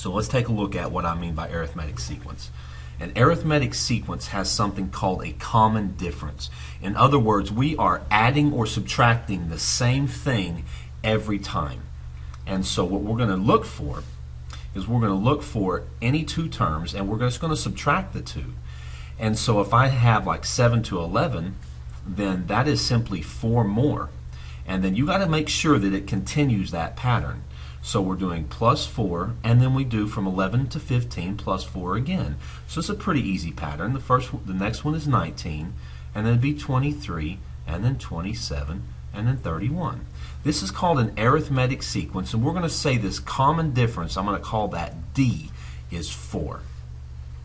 So let's take a look at what I mean by arithmetic sequence. An arithmetic sequence has something called a common difference. In other words, we are adding or subtracting the same thing every time. And so what we're going to look for is we're going to look for any two terms, and we're just going to subtract the two. And so if I have like 7 to 11, then that is simply 4 more. And then you got to make sure that it continues that pattern. So we're doing plus 4, and then we do from 11 to 15 plus 4 again. So it's a pretty easy pattern. The next one is 19, and then it'd be 23, and then 27, and then 31. This is called an arithmetic sequence, and we're going to say this common difference, I'm going to call that D, is 4.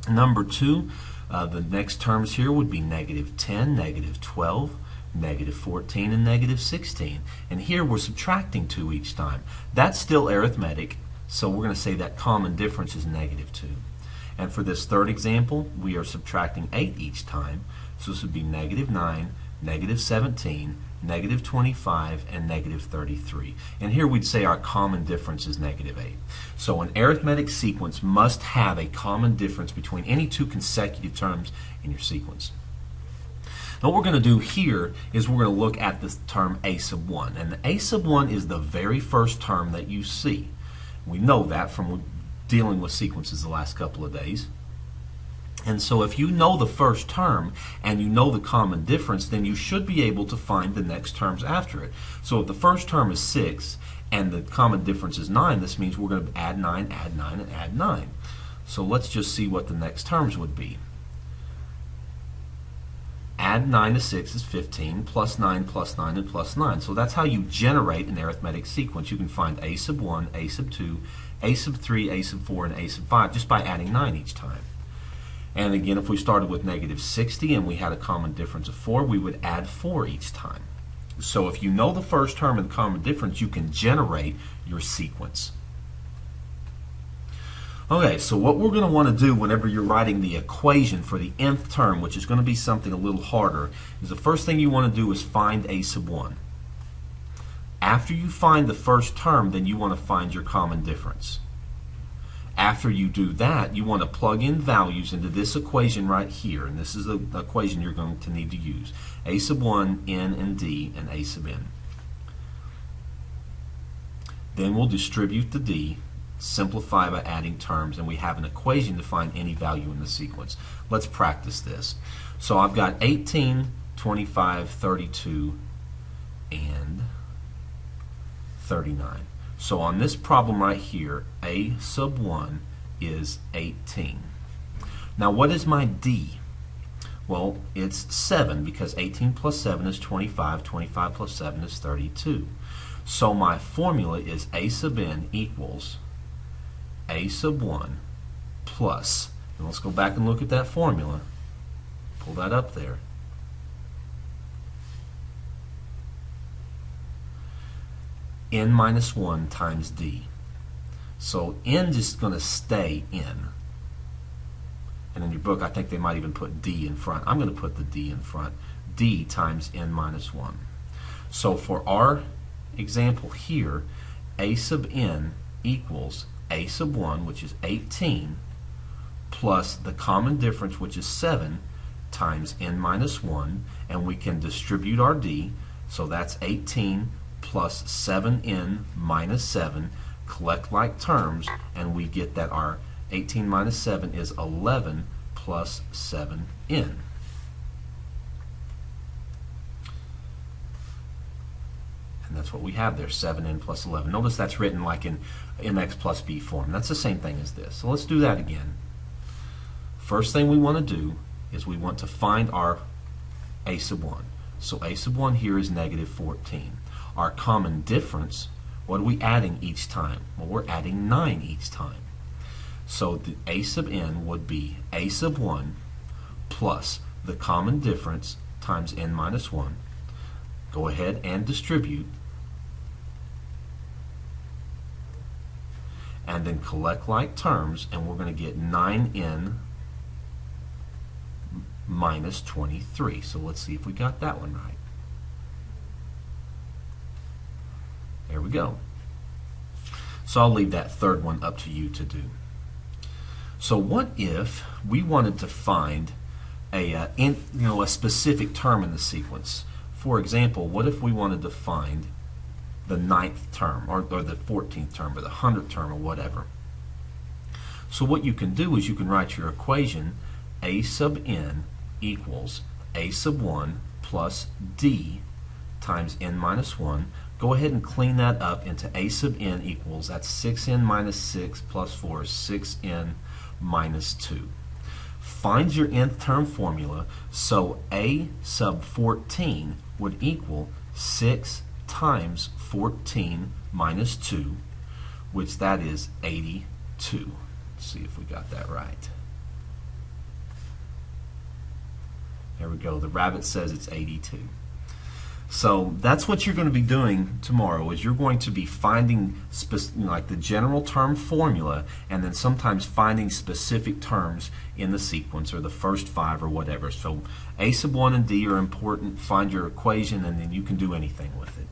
Number 2, the next terms here would be negative 10, negative 12, negative 14, and negative 16. And here we're subtracting 2 each time. That's still arithmetic, so we're going to say that common difference is negative 2. And for this third example, we are subtracting 8 each time, so this would be negative 9, negative 17, negative 25, and negative 33. And here we'd say our common difference is negative 8. So an arithmetic sequence must have a common difference between any two consecutive terms in your sequence. Now what we're going to do here is we're going to look at the term a sub 1. And the a sub 1 is the very first term that you see. We know that from dealing with sequences the last couple of days. And so if you know the first term and you know the common difference, then you should be able to find the next terms after it. So if the first term is 6 and the common difference is 9, this means we're going to add 9, and add 9. So let's just see what the next terms would be. Add 9 to 6 is 15, plus 9, and plus 9. So that's how you generate an arithmetic sequence. You can find a sub 1, a sub 2, a sub 3, a sub 4, and a sub 5 just by adding 9 each time. And again, if we started with negative 60 and we had a common difference of 4, we would add 4 each time. So if you know the first term and the common difference, you can generate your sequence. Okay, so what we're going to want to do whenever you're writing the equation for the nth term, which is going to be something a little harder, is the first thing you want to do is find a sub 1. After you find the first term, then you want to find your common difference. After you do that, you want to plug in values into this equation right here, and this is the equation you're going to need to use. A sub 1, n, and d, and a sub n. Then we'll distribute the d, simplify by adding terms, and we have an equation to find any value in the sequence. Let's practice this. So I've got 18, 25, 32, and 39. So on this problem right here, a sub 1 is 18. Now what is my d? Well, it's 7 because 18 plus 7 is 25, 25 plus 7 is 32. So my formula is a sub n equals a sub 1 plus, and let's go back and look at that formula. Pull that up there. N minus 1 times d. So n is just going to stay n. And in your book, I think they might even put d in front. I'm going to put the d in front. D times n minus 1. So for our example here, a sub n equals a sub 1, which is 18, plus the common difference, which is 7, times n minus 1. And we can distribute our d. So that's 18 plus 7n minus 7, collect like terms, and we get that our 18 minus 7 is 11 plus 7n. And that's what we have there, 7n plus 11. Notice that's written like in mx plus b form. That's the same thing as this. So let's do that again. First thing we want to do is we want to find our a sub 1. So a sub 1 here is negative 14. Our common difference, what are we adding each time? Well, we're adding 9 each time. So the a sub n would be a sub 1 plus the common difference times n minus 1. Go ahead and distribute. And then collect like terms, and we're going to get 9n minus 23. So let's see if we got that one right. There we go. So I'll leave that third one up to you to do. So what if we wanted to find a specific term in the sequence? For example, what if we wanted to find the 9th term or the 14th term or the 100th term or whatever? So what you can do is you can write your equation a sub n equals a sub 1 plus d times n minus 1. Go ahead and clean that up into a sub n equals, that's 6n minus 6 plus 4 is 6n minus 2. Find your nth term formula, so a sub 14 would equal 6 times 14 minus 2, which that is 82. Let's see if we got that right. There we go. The rabbit says it's 82. So that's what you're going to be doing tomorrow, is you're going to be finding like the general term formula, and then sometimes finding specific terms in the sequence or the first 5 or whatever. So a sub 1 and d are important. Find your equation, and then you can do anything with it.